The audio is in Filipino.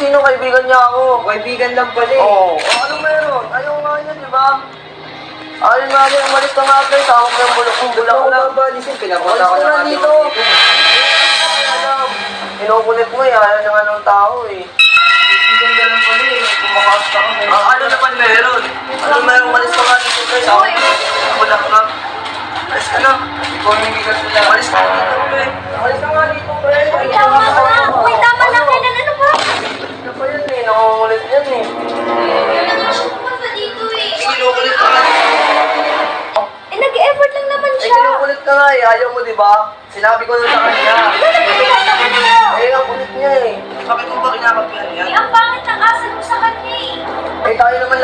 sino kaibigan niya ako. Kaibigan lang pala eh. Oo. Ano meron? Ayaw nga niya, di ba? Ayaw nga niya, umalis ka nga pre. Tawag mo yung bulak kong bulak ko lang. Babalisin, pinapunta Umalis ko ka na nga nga dito. Alam, inukulit mo eh. Ayaw na nga ng tao eh. Kaibigan ka lang pala eh. Kumakasta ka. Ano naman meron? Ano meron? Umalis ka nga dito pre. Tawag mo yung bulak lang. Umalis ka na. Ikaw hindi ka sila. Umalis ka dito pre. Umalis ka nga dito pre. Uy, tama na. Uy, tama na. Kailan ano ba? Ano pa yan eh? Nakungulit yan eh. Kailan nga siya pumunta dito eh. Kinukulit ka nga. Eh, nag-effort lang naman Eh, siya. kinukulit ka nga eh. Ayaw mo, di ba? Sinabi ko na sa kanya. Bakit mo tinatawa niyo? Eh, ang kulit niya eh. Bakit mo ba kinakapihan Eh, yan? ang pangit ng asal mo sa kanya eh. Eh, tayo naman